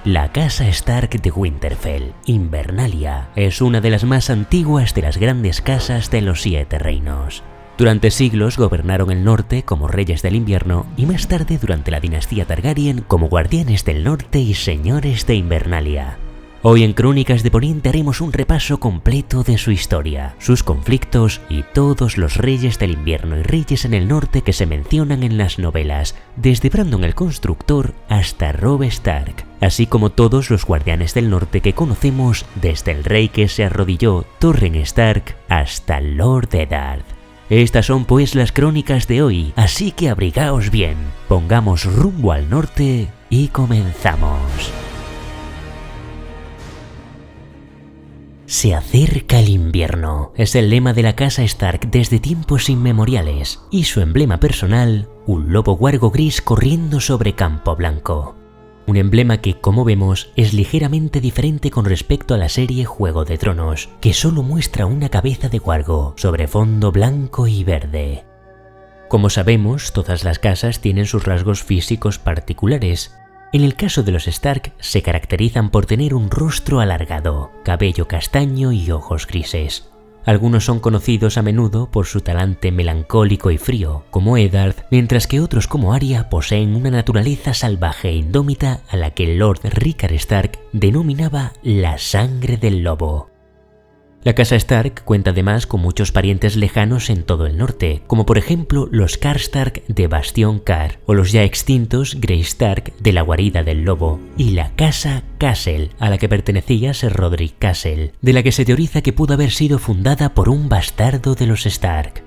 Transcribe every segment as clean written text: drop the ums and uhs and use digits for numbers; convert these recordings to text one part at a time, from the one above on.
La casa Stark de Winterfell, Invernalia, es una de las más antiguas de las grandes casas de los Siete Reinos. Durante siglos gobernaron el norte como reyes del invierno y más tarde durante la dinastía Targaryen como guardianes del norte y señores de Invernalia. Hoy en Crónicas de Poniente haremos un repaso completo de su historia, sus conflictos y todos los reyes del invierno y reyes en el norte que se mencionan en las novelas, desde Brandon el Constructor hasta Robb Stark, así como todos los guardianes del norte que conocemos desde el rey que se arrodilló, Torrhen Stark, hasta Lord Eddard. Estas son pues las crónicas de hoy, así que abrigaos bien, pongamos rumbo al norte y comenzamos. Se acerca el invierno, es el lema de la casa Stark desde tiempos inmemoriales, y su emblema personal, un lobo huargo gris corriendo sobre campo blanco. Un emblema que, como vemos, es ligeramente diferente con respecto a la serie Juego de Tronos, que solo muestra una cabeza de huargo sobre fondo blanco y verde. Como sabemos, todas las casas tienen sus rasgos físicos particulares. En el caso de los Stark, se caracterizan por tener un rostro alargado, cabello castaño y ojos grises. Algunos son conocidos a menudo por su talante melancólico y frío, como Eddard, mientras que otros como Arya poseen una naturaleza salvaje e indómita a la que Lord Rickard Stark denominaba la sangre del lobo. La casa Stark cuenta además con muchos parientes lejanos en todo el norte, como por ejemplo los Karstark de Bastión Kar, o los ya extintos Grey Stark de la guarida del lobo, y la casa Castle, a la que pertenecía Ser Roderick Castle, de la que se teoriza que pudo haber sido fundada por un bastardo de los Stark.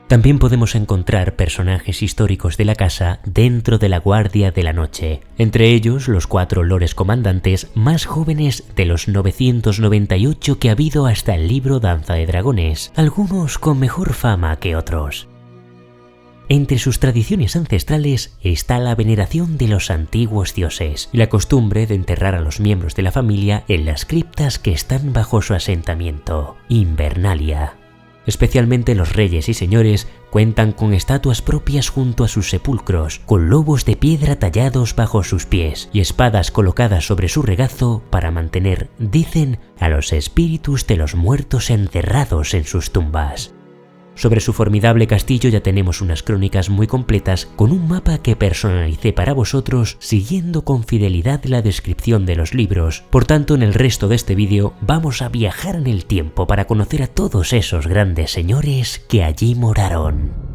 También podemos encontrar personajes históricos de la casa dentro de la Guardia de la Noche, entre ellos los 4 lores comandantes más jóvenes de los 998 que ha habido hasta el libro Danza de Dragones, algunos con mejor fama que otros. Entre sus tradiciones ancestrales está la veneración de los antiguos dioses y la costumbre de enterrar a los miembros de la familia en las criptas que están bajo su asentamiento, Invernalia. Especialmente los reyes y señores cuentan con estatuas propias junto a sus sepulcros, con lobos de piedra tallados bajo sus pies y espadas colocadas sobre su regazo para mantener, dicen, a los espíritus de los muertos encerrados en sus tumbas. Sobre su formidable castillo ya tenemos unas crónicas muy completas con un mapa que personalicé para vosotros siguiendo con fidelidad la descripción de los libros. Por tanto, en el resto de este vídeo vamos a viajar en el tiempo para conocer a todos esos grandes señores que allí moraron.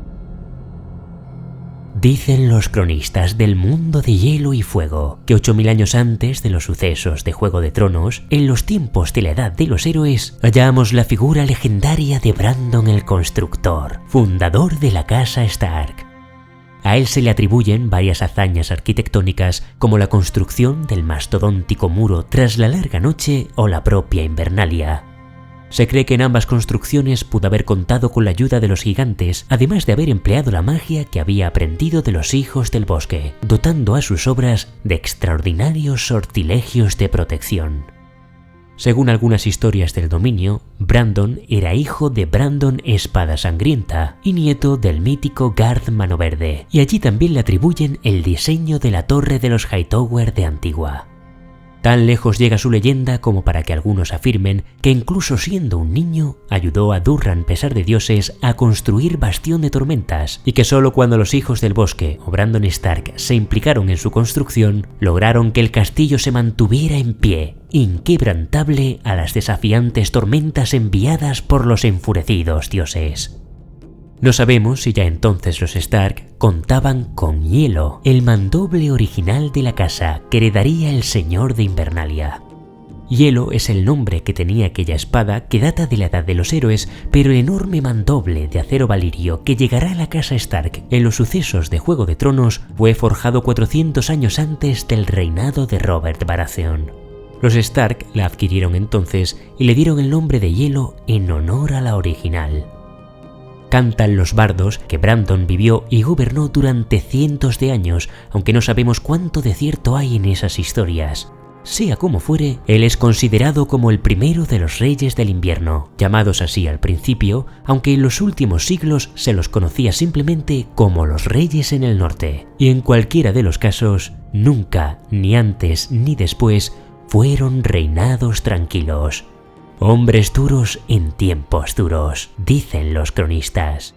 Dicen los cronistas del mundo de hielo y fuego que 8000 años antes de los sucesos de Juego de Tronos, en los tiempos de la Edad de los Héroes, hallamos la figura legendaria de Brandon el Constructor, fundador de la casa Stark. A él se le atribuyen varias hazañas arquitectónicas como la construcción del mastodóntico muro tras la larga noche o la propia Invernalia. Se cree que en ambas construcciones pudo haber contado con la ayuda de los gigantes, además de haber empleado la magia que había aprendido de los hijos del bosque, dotando a sus obras de extraordinarios sortilegios de protección. Según algunas historias del dominio, Brandon era hijo de Brandon Espada Sangrienta y nieto del mítico Garth Mano Verde, y allí también le atribuyen el diseño de la torre de los Hightower de Antigua. Tan lejos llega su leyenda como para que algunos afirmen que incluso siendo un niño ayudó a Durran Pesar de Dioses a construir Bastión de Tormentas y que solo cuando los hijos del bosque o Brandon Stark se implicaron en su construcción lograron que el castillo se mantuviera en pie, inquebrantable a las desafiantes tormentas enviadas por los enfurecidos dioses. No sabemos si ya entonces los Stark contaban con hielo, el mandoble original de la casa que heredaría el señor de Invernalia. Hielo es el nombre que tenía aquella espada que data de la Edad de los Héroes, pero el enorme mandoble de acero valirio que llegará a la casa Stark en los sucesos de Juego de Tronos fue forjado 400 años antes del reinado de Robert Baratheon. Los Stark la adquirieron entonces y le dieron el nombre de hielo en honor a la original. Cantan los bardos que Brandon vivió y gobernó durante cientos de años, aunque no sabemos cuánto de cierto hay en esas historias. Sea como fuere, él es considerado como el primero de los reyes del invierno, llamados así al principio, aunque en los últimos siglos se los conocía simplemente como los reyes en el norte. Y en cualquiera de los casos, nunca, ni antes ni después, fueron reinados tranquilos. Hombres duros en tiempos duros, dicen los cronistas.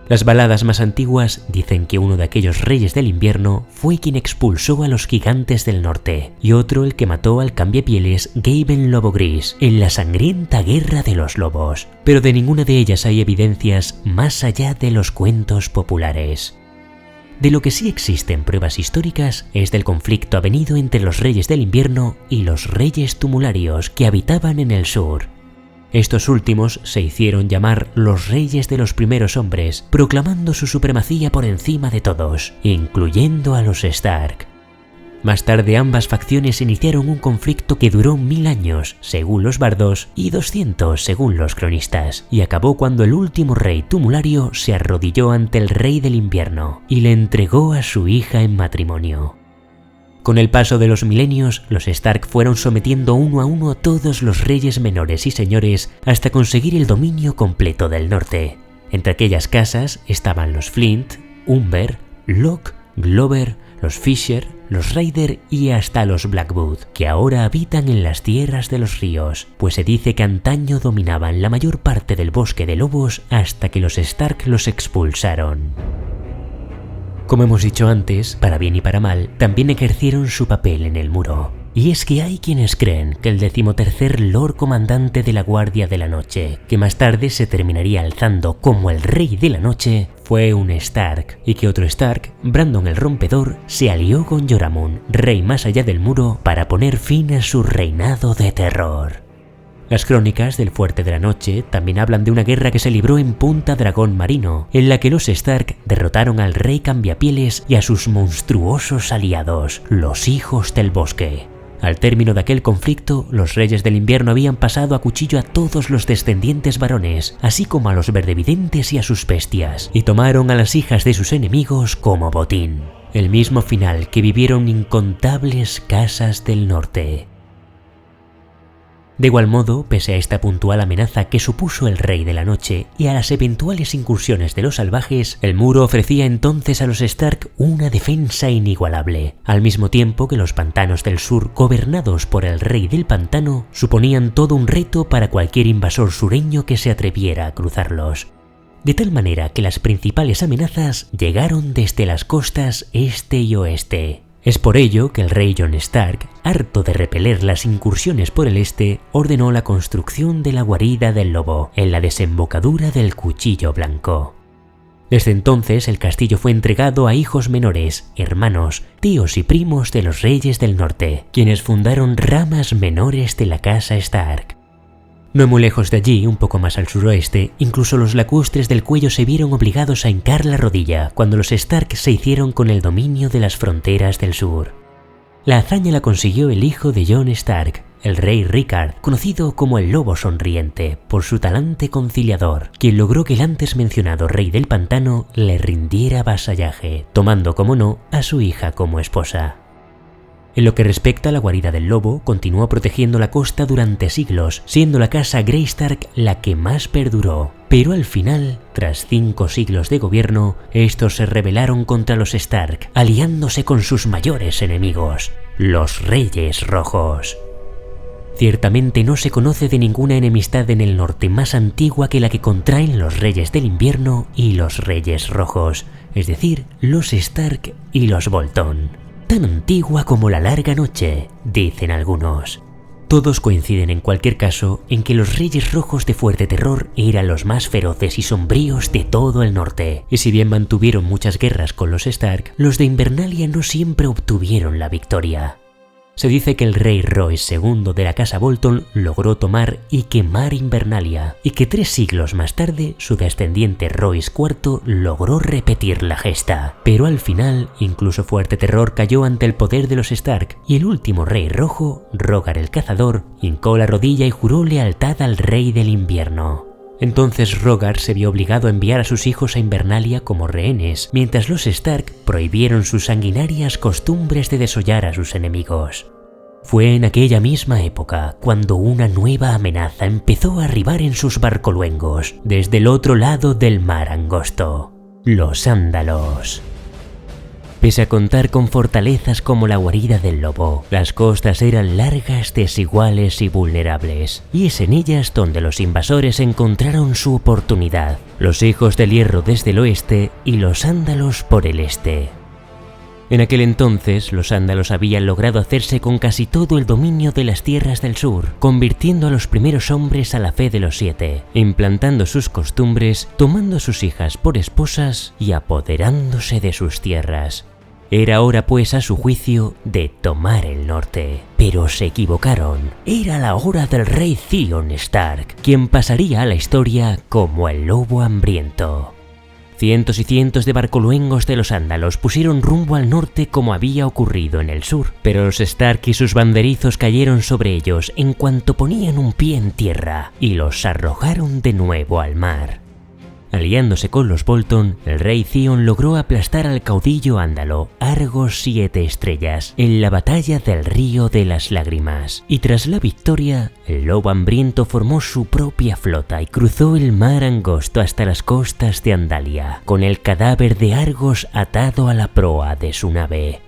Las baladas más antiguas dicen que uno de aquellos reyes del invierno fue quien expulsó a los gigantes del norte, y otro el que mató al cambiapieles Gaben Lobo Gris en la sangrienta guerra de los lobos, pero de ninguna de ellas hay evidencias más allá de los cuentos populares. De lo que sí existen pruebas históricas es del conflicto avenido entre los reyes del invierno y los reyes tumularios que habitaban en el sur. Estos últimos se hicieron llamar los reyes de los primeros hombres, proclamando su supremacía por encima de todos, incluyendo a los Stark. Más tarde ambas facciones iniciaron un conflicto que duró 1000 años, según los bardos, y 200 según los cronistas, y acabó cuando el último rey tumulario se arrodilló ante el rey del invierno y le entregó a su hija en matrimonio. Con el paso de los milenios, los Stark fueron sometiendo uno a uno a todos los reyes menores y señores hasta conseguir el dominio completo del norte. Entre aquellas casas estaban los Flint, Umber, Locke, Glover, los Fisher, los Raider y hasta los Blackwood, que ahora habitan en las tierras de los ríos, pues se dice que antaño dominaban la mayor parte del bosque de lobos hasta que los Stark los expulsaron. Como hemos dicho antes, para bien y para mal, también ejercieron su papel en el muro. Y es que hay quienes creen que el 13º Lord Comandante de la Guardia de la Noche, que más tarde se terminaría alzando como el Rey de la Noche, fue un Stark, y que otro Stark, Brandon el Rompedor, se alió con Joramun, rey más allá del muro, para poner fin a su reinado de terror. Las crónicas del Fuerte de la Noche también hablan de una guerra que se libró en Punta Dragón Marino, en la que los Stark derrotaron al rey Cambiapieles y a sus monstruosos aliados, los Hijos del Bosque. Al término de aquel conflicto, los reyes del invierno habían pasado a cuchillo a todos los descendientes varones, así como a los verdevidentes y a sus bestias, y tomaron a las hijas de sus enemigos como botín. El mismo final que vivieron incontables casas del norte. De igual modo, pese a esta puntual amenaza que supuso el Rey de la Noche y a las eventuales incursiones de los salvajes, el muro ofrecía entonces a los Stark una defensa inigualable, al mismo tiempo que los pantanos del sur, gobernados por el Rey del Pantano, suponían todo un reto para cualquier invasor sureño que se atreviera a cruzarlos. De tal manera que las principales amenazas llegaron desde las costas este y oeste. Es por ello que el rey Jon Stark, harto de repeler las incursiones por el este, ordenó la construcción de la guarida del lobo en la desembocadura del Cuchillo Blanco. Desde entonces el castillo fue entregado a hijos menores, hermanos, tíos y primos de los reyes del norte, quienes fundaron ramas menores de la casa Stark. No muy lejos de allí, un poco más al suroeste, incluso los lacustres del cuello se vieron obligados a hincar la rodilla cuando los Stark se hicieron con el dominio de las fronteras del sur. La hazaña la consiguió el hijo de Jon Stark, el rey Rickard, conocido como el Lobo Sonriente por su talante conciliador, quien logró que el antes mencionado rey del pantano le rindiera vasallaje, tomando como no a su hija como esposa. En lo que respecta a la guarida del lobo, continuó protegiendo la costa durante siglos, siendo la casa Grey Stark la que más perduró. Pero al final, tras 5 siglos de gobierno, estos se rebelaron contra los Stark, aliándose con sus mayores enemigos, los Reyes Rojos. Ciertamente no se conoce de ninguna enemistad en el norte más antigua que la que contraen los Reyes del Invierno y los Reyes Rojos, es decir, los Stark y los Bolton. Tan antigua como la larga noche, dicen algunos. Todos coinciden en cualquier caso en que los Reyes Rojos de Fuerte Terror eran los más feroces y sombríos de todo el norte, y si bien mantuvieron muchas guerras con los Stark, los de Invernalia no siempre obtuvieron la victoria. Se dice que el rey Royce II de la casa Bolton logró tomar y quemar Invernalia, y que 3 siglos más tarde su descendiente Royce IV logró repetir la gesta. Pero al final, incluso Fuerte Terror cayó ante el poder de los Stark, y el último rey rojo, Rhaegar el Cazador, hincó la rodilla y juró lealtad al rey del invierno. Entonces Rhaegar se vio obligado a enviar a sus hijos a Invernalia como rehenes, mientras los Stark prohibieron sus sanguinarias costumbres de desollar a sus enemigos. Fue en aquella misma época cuando una nueva amenaza empezó a arribar en sus barcoluengos desde el otro lado del mar angosto: los ándalos. Pese a contar con fortalezas como la guarida del lobo, las costas eran largas, desiguales y vulnerables, y es en ellas donde los invasores encontraron su oportunidad: los hijos del hierro desde el oeste y los ándalos por el este. En aquel entonces, los ándalos habían logrado hacerse con casi todo el dominio de las tierras del sur, convirtiendo a los primeros hombres a la fe de los 7, implantando sus costumbres, tomando a sus hijas por esposas y apoderándose de sus tierras. Era hora, pues, a su juicio, de tomar el norte. Pero se equivocaron. Era la hora del rey Theon Stark, quien pasaría a la historia como el lobo hambriento. Cientos y cientos de barcoluengos de los ándalos pusieron rumbo al norte como había ocurrido en el sur, pero los Stark y sus banderizos cayeron sobre ellos en cuanto ponían un pie en tierra y los arrojaron de nuevo al mar. Aliándose con los Bolton, el rey Theon logró aplastar al caudillo ándalo Argos 7 Estrellas en la batalla del Río de las Lágrimas, y tras la victoria, el lobo hambriento formó su propia flota y cruzó el mar angosto hasta las costas de Andalia, con el cadáver de Argos atado a la proa de su nave.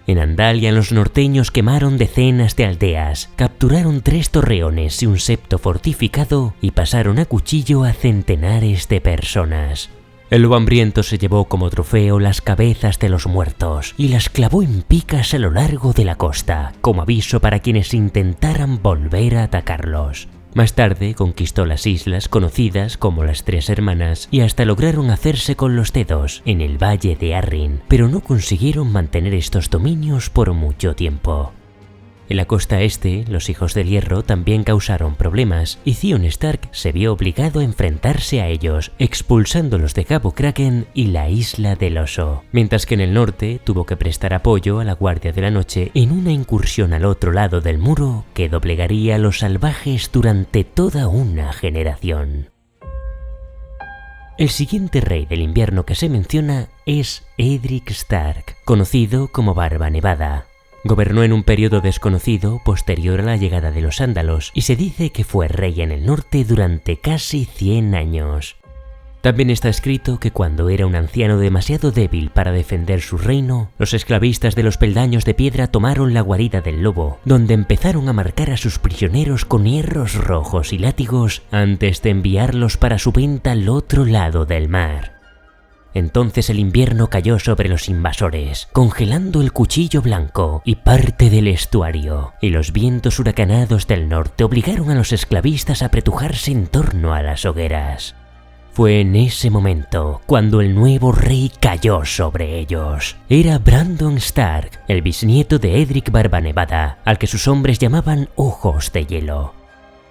En Andalia los norteños quemaron decenas de aldeas, capturaron 3 torreones y un septo fortificado y pasaron a cuchillo a centenares de personas. El lobo hambriento se llevó como trofeo las cabezas de los muertos y las clavó en picas a lo largo de la costa, como aviso para quienes intentaran volver a atacarlos. Más tarde conquistó las islas conocidas como las 3 Hermanas y hasta lograron hacerse con los dedos en el valle de Arryn, pero no consiguieron mantener estos dominios por mucho tiempo. En la costa este, los hijos del hierro también causaron problemas y Theon Stark se vio obligado a enfrentarse a ellos, expulsándolos de Cabo Kraken y la isla del oso, mientras que en el norte tuvo que prestar apoyo a la Guardia de la Noche en una incursión al otro lado del muro que doblegaría a los salvajes durante toda una generación. El siguiente rey del invierno que se menciona es Edric Stark, conocido como Barba Nevada. Gobernó en un periodo desconocido posterior a la llegada de los ándalos y se dice que fue rey en el norte durante casi 100 años. También está escrito que cuando era un anciano demasiado débil para defender su reino, los esclavistas de los peldaños de piedra tomaron la guarida del lobo, donde empezaron a marcar a sus prisioneros con hierros rojos y látigos antes de enviarlos para su venta al otro lado del mar. Entonces el invierno cayó sobre los invasores, congelando el Cuchillo Blanco y parte del estuario, y los vientos huracanados del norte obligaron a los esclavistas a apretujarse en torno a las hogueras. Fue en ese momento cuando el nuevo rey cayó sobre ellos. Era Brandon Stark, el bisnieto de Edric Barba Nevada, al que sus hombres llamaban Ojos de Hielo.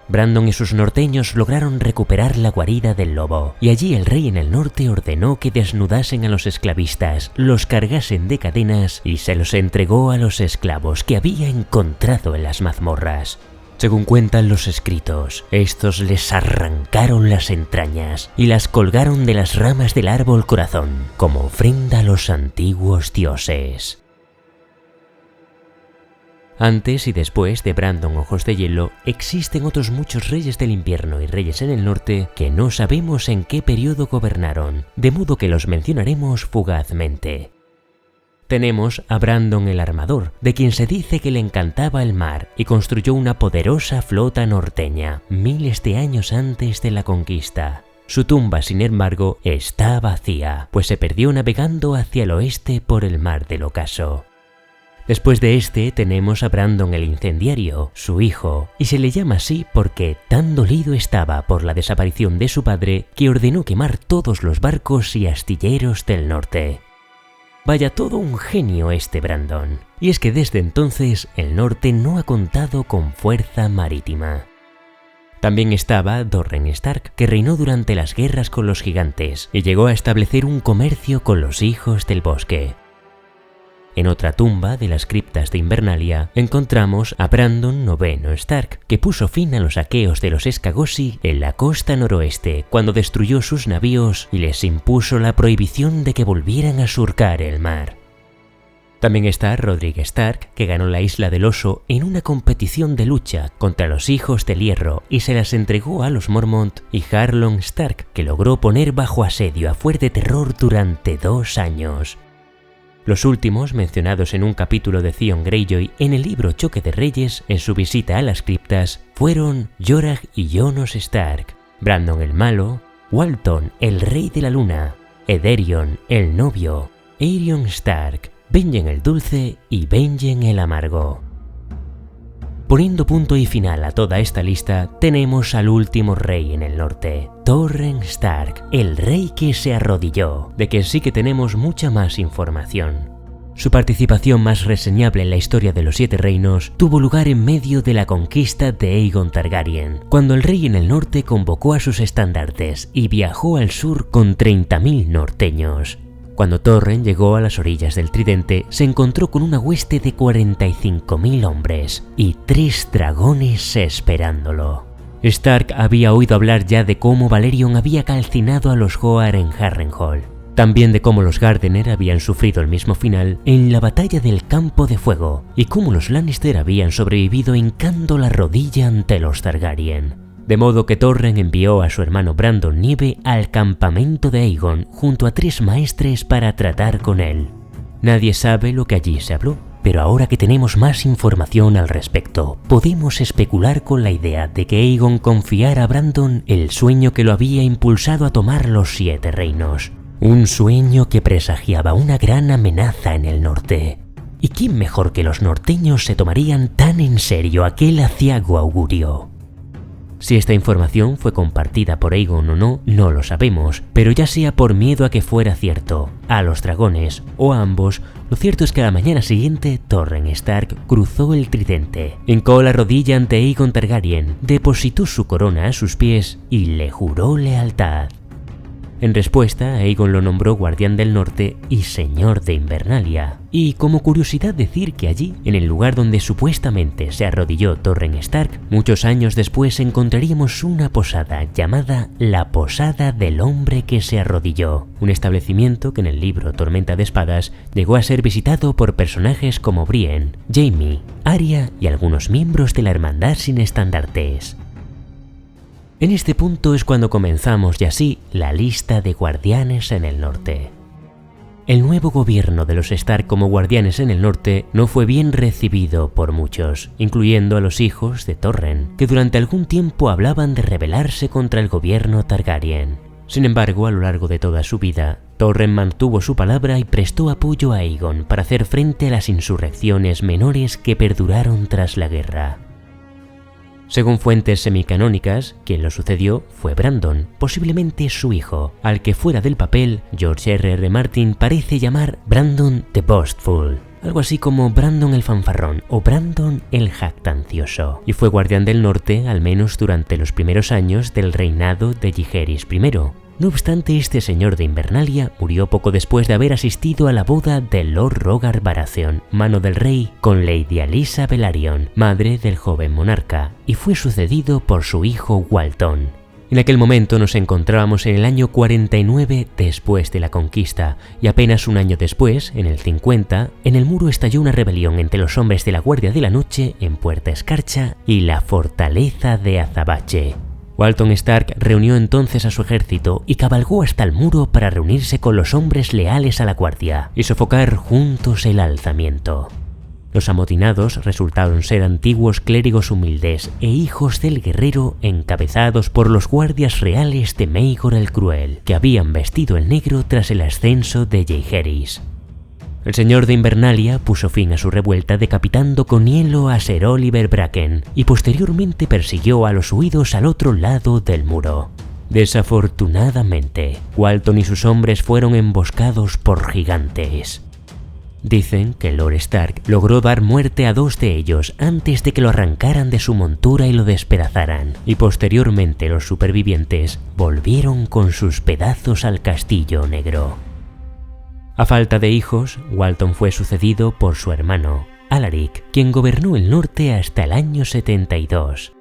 Brandon y sus norteños lograron recuperar la guarida del lobo, y allí el rey en el norte ordenó que desnudasen a los esclavistas, los cargasen de cadenas y se los entregó a los esclavos que había encontrado en las mazmorras. Según cuentan los escritos, estos les arrancaron las entrañas y las colgaron de las ramas del árbol corazón, como ofrenda a los antiguos dioses. Antes y después de Brandon Ojos de Hielo, existen otros muchos reyes del invierno y reyes en el norte que no sabemos en qué periodo gobernaron, de modo que los mencionaremos fugazmente. Tenemos a Brandon el Armador, de quien se dice que le encantaba el mar y construyó una poderosa flota norteña, miles de años antes de la conquista. Su tumba, sin embargo, está vacía, pues se perdió navegando hacia el oeste por el mar del ocaso. Después de este tenemos a Brandon el Incendiario, su hijo, y se le llama así porque tan dolido estaba por la desaparición de su padre que ordenó quemar todos los barcos y astilleros del norte. Vaya todo un genio este Brandon, y es que desde entonces el norte no ha contado con fuerza marítima. También estaba Dorren Stark, que reinó durante las guerras con los gigantes y llegó a establecer un comercio con los hijos del bosque. En otra tumba de las criptas de Invernalia encontramos a Brandon IX Stark, que puso fin a los saqueos de los Escagosi en la costa noroeste cuando destruyó sus navíos y les impuso la prohibición de que volvieran a surcar el mar. También está Roderick Stark, que ganó la Isla del Oso en una competición de lucha contra los Hijos del Hierro y se las entregó a los Mormont, y Harlon Stark, que logró poner bajo asedio a Fuerteterror durante 2 años. Los últimos, mencionados en un capítulo de Theon Greyjoy en el libro Choque de Reyes, en su visita a las criptas, fueron Jorah y Jonos Stark, Brandon el Malo, Walton el Rey de la Luna, Ederion el Novio, Aerion Stark, Benjen el Dulce y Benjen el Amargo. Poniendo punto y final a toda esta lista, tenemos al último rey en el norte, Torren Stark, el rey que se arrodilló, de que sí que tenemos mucha más información. Su participación más reseñable en la historia de los 7 reinos tuvo lugar en medio de la conquista de Aegon Targaryen, cuando el rey en el norte convocó a sus estandartes y viajó al sur con 30.000 norteños. Cuando Torren llegó a las orillas del Tridente, se encontró con una hueste de 45.000 hombres y 3 dragones esperándolo. Stark había oído hablar ya de cómo Valerion había calcinado a los Hoar en Harrenhal, también de cómo los Gardener habían sufrido el mismo final en la batalla del Campo de Fuego, y cómo los Lannister habían sobrevivido hincando la rodilla ante los Targaryen. De modo que Torren envió a su hermano Brandon Nieve al campamento de Aegon junto a 3 maestres para tratar con él. Nadie sabe lo que allí se habló, pero ahora que tenemos más información al respecto, podemos especular con la idea de que Aegon confiara a Brandon el sueño que lo había impulsado a tomar los 7 reinos. Un sueño que presagiaba una gran amenaza en el norte. ¿Y quién mejor que los norteños se tomarían tan en serio aquel aciago augurio? Si esta información fue compartida por Aegon o no, no lo sabemos, pero ya sea por miedo a que fuera cierto, a los dragones o a ambos, lo cierto es que a la mañana siguiente Torren Stark cruzó el Tridente, hincó la rodilla ante Aegon Targaryen, depositó su corona a sus pies y le juró lealtad. En respuesta, Aegon lo nombró Guardián del Norte y Señor de Invernalia. Y como curiosidad decir que allí, en el lugar donde supuestamente se arrodilló Torren Stark, muchos años después encontraríamos una posada llamada la Posada del Hombre que se arrodilló, un establecimiento que en el libro Tormenta de Espadas llegó a ser visitado por personajes como Brienne, Jaime, Arya y algunos miembros de la Hermandad sin Estandartes. En este punto es cuando comenzamos y así la lista de guardianes en el norte. El nuevo gobierno de los Stark como guardianes en el norte no fue bien recibido por muchos, incluyendo a los hijos de Torren, que durante algún tiempo hablaban de rebelarse contra el gobierno Targaryen. Sin embargo, a lo largo de toda su vida, Torren mantuvo su palabra y prestó apoyo a Aegon para hacer frente a las insurrecciones menores que perduraron tras la guerra. Según fuentes semicanónicas, quien lo sucedió fue Brandon, posiblemente su hijo, al que fuera del papel George R.R. Martin parece llamar Brandon the Boastful, algo así como Brandon el fanfarrón o Brandon el jactancioso, y fue guardián del norte al menos durante los primeros años del reinado de Jaehaerys I. No obstante, este señor de Invernalia murió poco después de haber asistido a la boda de Lord Rogar Baratheon, mano del rey, con Lady Alyssa Velaryon, madre del joven monarca, y fue sucedido por su hijo Walton. En aquel momento nos encontrábamos en el año 49 después de la conquista, y apenas un año después, en el 50, en el muro estalló una rebelión entre los hombres de la Guardia de la Noche en Puerta Escarcha y la fortaleza de Azabache. Walton Stark reunió entonces a su ejército y cabalgó hasta el muro para reunirse con los hombres leales a la guardia y sofocar juntos el alzamiento. Los amotinados resultaron ser antiguos clérigos humildes e hijos del guerrero encabezados por los guardias reales de Maegor el Cruel, que habían vestido el negro tras el ascenso de Jaehaerys. El señor de Invernalia puso fin a su revuelta decapitando con hielo a Ser Oliver Bracken y posteriormente persiguió a los huidos al otro lado del muro. Desafortunadamente, Walton y sus hombres fueron emboscados por gigantes. Dicen que Lord Stark logró dar muerte a 2 de ellos antes de que lo arrancaran de su montura y lo despedazaran, y posteriormente los supervivientes volvieron con sus pedazos al Castillo Negro. A falta de hijos, Walton fue sucedido por su hermano, Alaric, quien gobernó el norte hasta el año 72.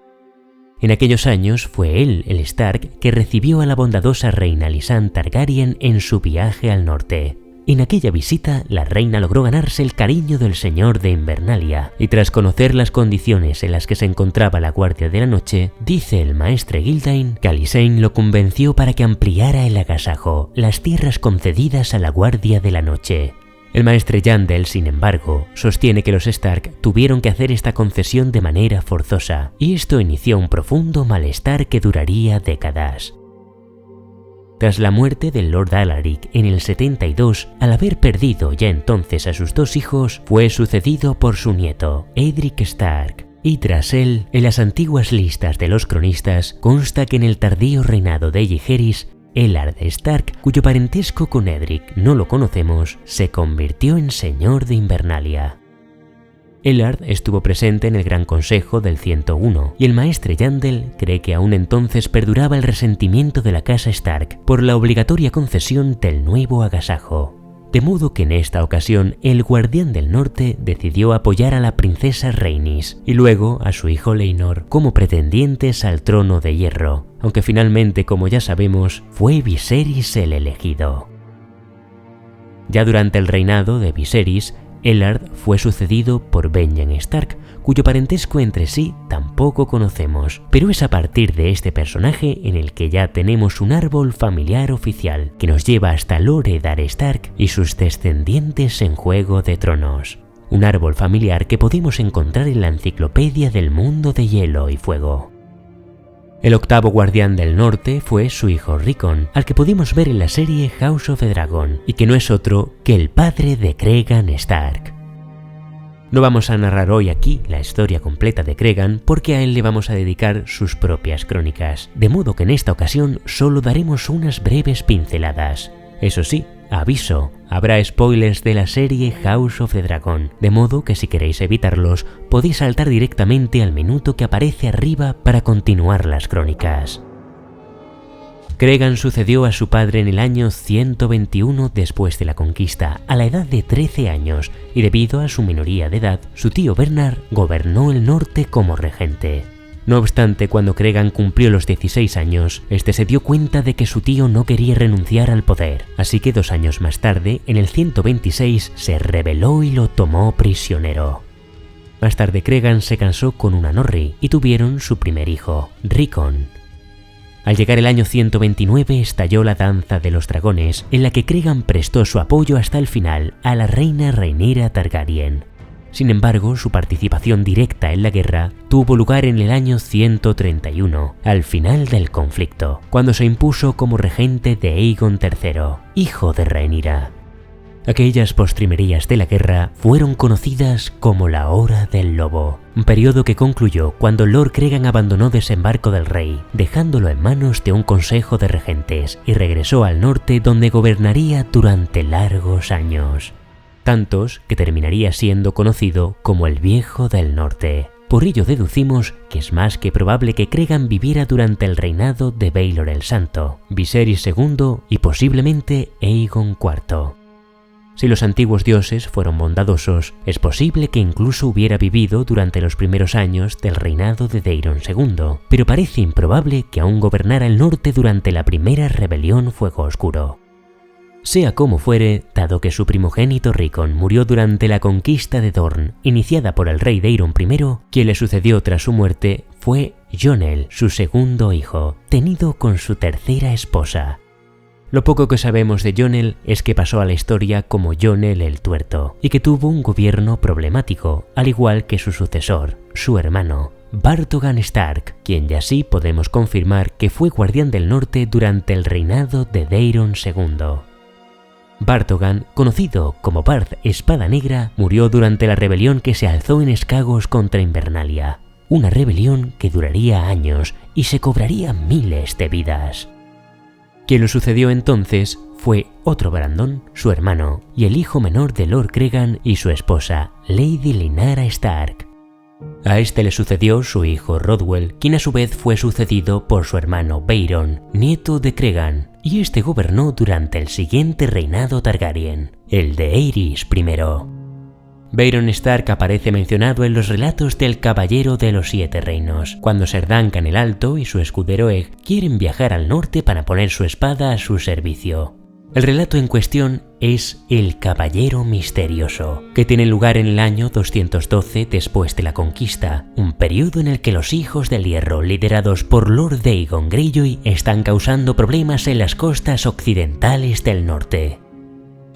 En aquellos años fue él, el Stark, que recibió a la bondadosa reina Alysanne Targaryen en su viaje al norte. En aquella visita, la reina logró ganarse el cariño del señor de Invernalia, y tras conocer las condiciones en las que se encontraba la Guardia de la Noche, dice el maestre Gildain que Alysanne lo convenció para que ampliara el agasajo, las tierras concedidas a la Guardia de la Noche. El maestre Yandel, sin embargo, sostiene que los Stark tuvieron que hacer esta concesión de manera forzosa, y esto inició un profundo malestar que duraría décadas. Tras la muerte del Lord Alaric en el 72, al haber perdido ya entonces a sus 2 hijos, fue sucedido por su nieto, Edric Stark. Y tras él, en las antiguas listas de los cronistas, consta que en el tardío reinado de Jaehaerys, Eddard Stark, cuyo parentesco con Edric no lo conocemos, se convirtió en señor de Invernalia. Eddard estuvo presente en el Gran Consejo del 101, y el maestre Yandel cree que aún entonces perduraba el resentimiento de la casa Stark por la obligatoria concesión del nuevo agasajo. De modo que en esta ocasión el Guardián del Norte decidió apoyar a la princesa Rhaenys y luego a su hijo Laenor como pretendientes al trono de hierro, aunque finalmente, como ya sabemos, fue Viserys el elegido. Ya durante el reinado de Viserys, Eddard fue sucedido por Benjen Stark, cuyo parentesco entre sí tampoco conocemos, pero es a partir de este personaje en el que ya tenemos un árbol familiar oficial que nos lleva hasta Lord Eddard Stark y sus descendientes en Juego de Tronos. Un árbol familiar que podemos encontrar en la Enciclopedia del Mundo de Hielo y Fuego. El octavo Guardián del Norte fue su hijo Rickon, al que pudimos ver en la serie House of the Dragon, y que no es otro que el padre de Cregan Stark. No vamos a narrar hoy aquí la historia completa de Cregan porque a él le vamos a dedicar sus propias crónicas, de modo que en esta ocasión solo daremos unas breves pinceladas. Eso sí, aviso, habrá spoilers de la serie House of the Dragon, de modo que si queréis evitarlos, podéis saltar directamente al minuto que aparece arriba para continuar las crónicas. Cregan sucedió a su padre en el año 121 después de la conquista, a la edad de 13 años, y debido a su minoría de edad, su tío Bernard gobernó el norte como regente. No obstante, cuando Cregan cumplió los 16 años, este se dio cuenta de que su tío no quería renunciar al poder, así que 2 años más tarde, en el 126, se rebeló y lo tomó prisionero. Más tarde Cregan se casó con una Norri y tuvieron su primer hijo, Rickon. Al llegar el año 129 estalló la Danza de los Dragones, en la que Cregan prestó su apoyo hasta el final a la reina Rhaenyra Targaryen. Sin embargo, su participación directa en la guerra tuvo lugar en el año 131, al final del conflicto, cuando se impuso como regente de Aegon III, hijo de Rhaenyra. Aquellas postrimerías de la guerra fueron conocidas como la Hora del Lobo, un periodo que concluyó cuando Lord Cregan abandonó Desembarco del Rey, dejándolo en manos de un consejo de regentes, y regresó al norte donde gobernaría durante largos años. Tantos que terminaría siendo conocido como el Viejo del Norte. Por ello deducimos que es más que probable que Cregan viviera durante el reinado de Baelor el Santo, Viserys II y posiblemente Aegon IV. Si los antiguos dioses fueron bondadosos, es posible que incluso hubiera vivido durante los primeros años del reinado de Daeron II, pero parece improbable que aún gobernara el norte durante la primera rebelión Fuego Oscuro. Sea como fuere, dado que su primogénito Rickon murió durante la conquista de Dorne, iniciada por el rey Daeron I, quien le sucedió tras su muerte fue Jonel, su segundo hijo, tenido con su tercera esposa. Lo poco que sabemos de Jonel es que pasó a la historia como Jonel el Tuerto, y que tuvo un gobierno problemático, al igual que su sucesor, su hermano, Bartogan Stark, quien ya sí podemos confirmar que fue guardián del norte durante el reinado de Daeron II. Bartogan, conocido como Bard Espada Negra, murió durante la rebelión que se alzó en Skagos contra Invernalia, una rebelión que duraría años y se cobraría miles de vidas. Quien lo sucedió entonces fue otro Brandon, su hermano, y el hijo menor de Lord Cregan y su esposa, Lady Lyanna Stark. A este le sucedió su hijo Rodwell, quien a su vez fue sucedido por su hermano Beiron, nieto de Cregan, y este gobernó durante el siguiente reinado Targaryen, el de Aerys I. Beiron Stark aparece mencionado en los relatos del Caballero de los Siete Reinos, cuando Ser Duncan el Alto y su escudero Egg quieren viajar al norte para poner su espada a su servicio. El relato en cuestión es El Caballero Misterioso, que tiene lugar en el año 212 después de la conquista, un periodo en el que los Hijos del Hierro, liderados por Lord Aegon Greyjoy, están causando problemas en las costas occidentales del norte.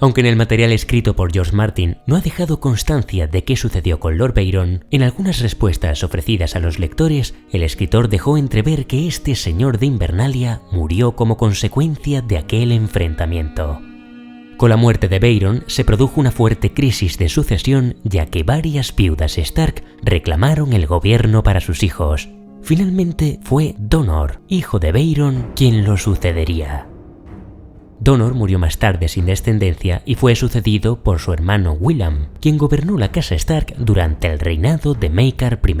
Aunque en el material escrito por George Martin no ha dejado constancia de qué sucedió con Lord Byron, en algunas respuestas ofrecidas a los lectores, el escritor dejó entrever que este señor de Invernalia murió como consecuencia de aquel enfrentamiento. Con la muerte de Byron se produjo una fuerte crisis de sucesión, ya que varias viudas Stark reclamaron el gobierno para sus hijos. Finalmente fue Donor, hijo de Byron, quien lo sucedería. Donor murió más tarde sin descendencia y fue sucedido por su hermano William, quien gobernó la casa Stark durante el reinado de Maekar I.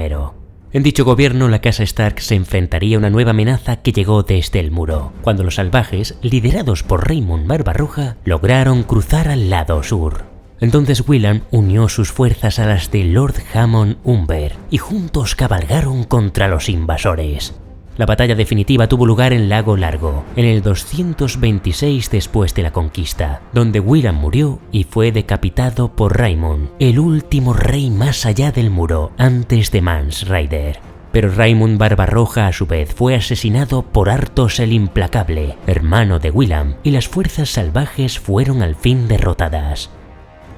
En dicho gobierno, la casa Stark se enfrentaría a una nueva amenaza que llegó desde el muro, cuando los salvajes, liderados por Raymond Barbarroja, lograron cruzar al lado sur. Entonces William unió sus fuerzas a las de Lord Hammond Umber y juntos cabalgaron contra los invasores. La batalla definitiva tuvo lugar en Lago Largo, en el 226 después de la conquista, donde William murió y fue decapitado por Raymond, el último rey más allá del muro, antes de Mance Rayder. Pero Raymond Barbarroja a su vez fue asesinado por Arthos el Implacable, hermano de William, y las fuerzas salvajes fueron al fin derrotadas.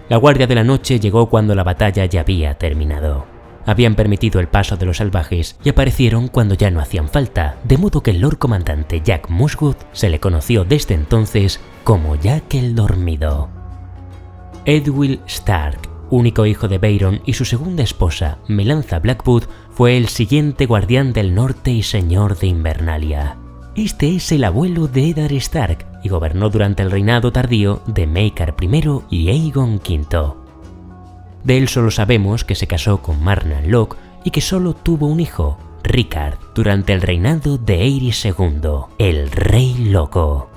La Guardia de la Noche llegó cuando la batalla ya había terminado. Habían permitido el paso de los salvajes y aparecieron cuando ya no hacían falta, de modo que el Lord Comandante Jack Musgood se le conoció desde entonces como Jack el Dormido. Edwyl Stark, único hijo de Byron, y su segunda esposa, Melantha Blackwood, fue el siguiente guardián del norte y señor de Invernalia. Este es el abuelo de Eddard Stark y gobernó durante el reinado tardío de Maekar I y Aegon V. De él solo sabemos que se casó con Marna Locke y que solo tuvo un hijo, Rickard, durante el reinado de Aerys II, el Rey Loco.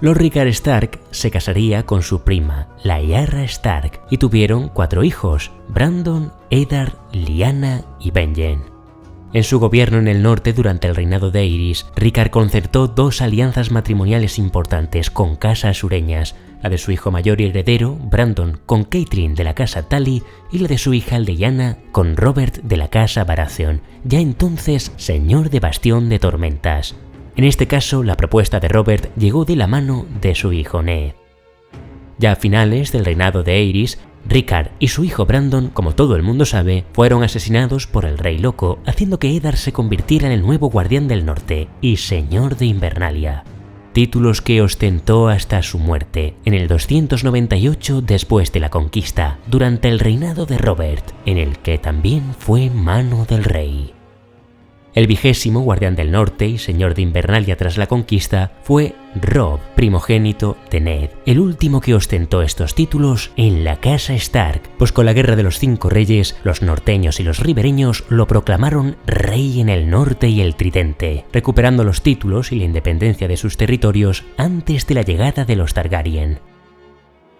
Lord Rickard Stark se casaría con su prima, Lyanna Stark, y tuvieron 4 hijos, Brandon, Eddard, Lyanna y Benjen. En su gobierno en el norte durante el reinado de Aerys, Rickard concertó 2 alianzas matrimoniales importantes con casas sureñas, la de su hijo mayor y heredero, Brandon, con Catelyn de la casa Tully y la de su hija Lyanna con Robert de la casa Baratheon, ya entonces señor de Bastión de Tormentas. En este caso, la propuesta de Robert llegó de la mano de su hijo Ned. Ya a finales del reinado de Aerys, Rickard y su hijo Brandon, como todo el mundo sabe, fueron asesinados por el Rey Loco, haciendo que Eddard se convirtiera en el nuevo Guardián del Norte y Señor de Invernalia. Títulos que ostentó hasta su muerte, en el 298 después de la conquista, durante el reinado de Robert, en el que también fue mano del rey. El 20º Guardián del Norte y Señor de Invernalia tras la conquista fue Robb, primogénito de Ned, el último que ostentó estos títulos en la casa Stark, pues con la Guerra de los 5 Reyes, los norteños y los ribereños lo proclamaron rey en el norte y el Tridente, recuperando los títulos y la independencia de sus territorios antes de la llegada de los Targaryen.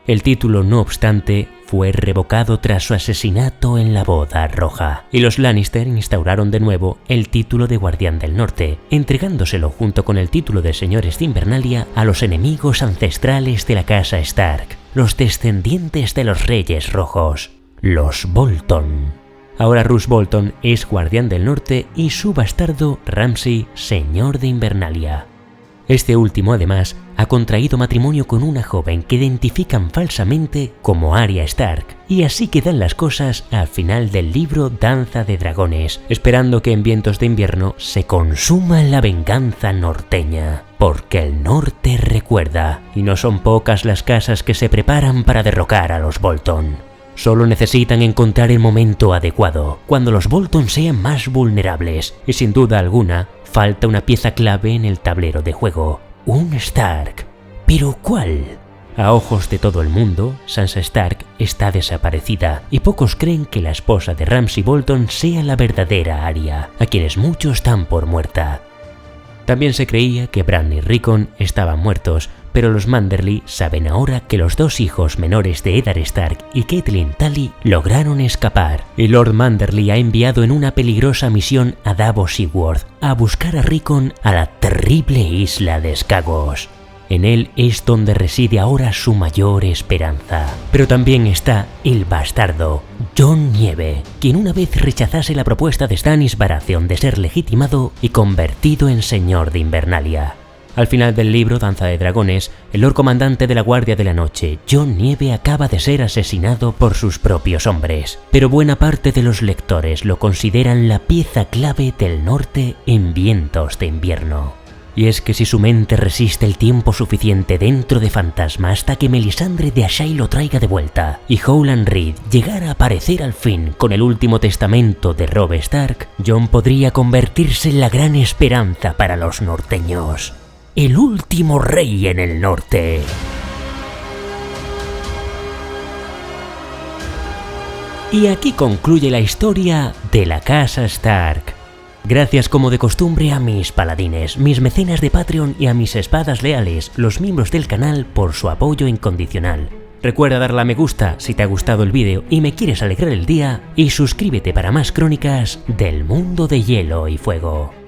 El título, no obstante, fue revocado tras su asesinato en la Boda Roja, y los Lannister instauraron de nuevo el título de Guardián del Norte, entregándoselo junto con el título de Señores de Invernalia a los enemigos ancestrales de la casa Stark, los descendientes de los Reyes Rojos, los Bolton. Ahora Roose Bolton es Guardián del Norte y su bastardo Ramsay, Señor de Invernalia. Este último, además, ha contraído matrimonio con una joven que identifican falsamente como Arya Stark, y así quedan las cosas al final del libro Danza de Dragones, esperando que en Vientos de Invierno se consuma la venganza norteña, porque el norte recuerda, y no son pocas las casas que se preparan para derrocar a los Bolton. Solo necesitan encontrar el momento adecuado, cuando los Bolton sean más vulnerables, y sin duda alguna, falta una pieza clave en el tablero de juego, un Stark. ¿Pero cuál? A ojos de todo el mundo, Sansa Stark está desaparecida y pocos creen que la esposa de Ramsay Bolton sea la verdadera Arya, a quienes muchos dan por muerta. También se creía que Bran y Rickon estaban muertos, pero los Manderly saben ahora que los 2 hijos menores de Eddard Stark y Catelyn Tully lograron escapar, y Lord Manderly ha enviado en una peligrosa misión a Davos Seaworth a buscar a Rickon a la terrible isla de Skagos. En él es donde reside ahora su mayor esperanza. Pero también está el bastardo, Jon Nieve, quien una vez rechazase la propuesta de Stannis Baratheon de ser legitimado y convertido en señor de Invernalia. Al final del libro Danza de Dragones, el Lord Comandante de la Guardia de la Noche, Jon Nieve, acaba de ser asesinado por sus propios hombres, pero buena parte de los lectores lo consideran la pieza clave del norte en Vientos de Invierno. Y es que si su mente resiste el tiempo suficiente dentro de Fantasma hasta que Melisandre de Asshai lo traiga de vuelta y Howland Reed llegara a aparecer al fin con el último testamento de Robb Stark, Jon podría convertirse en la gran esperanza para los norteños. El último rey en el norte. Y aquí concluye la historia de la casa Stark. Gracias como de costumbre a mis paladines, mis mecenas de Patreon y a mis espadas leales, los miembros del canal, por su apoyo incondicional. Recuerda darle a me gusta si te ha gustado el vídeo y me quieres alegrar el día, y suscríbete para más crónicas del mundo de Hielo y Fuego.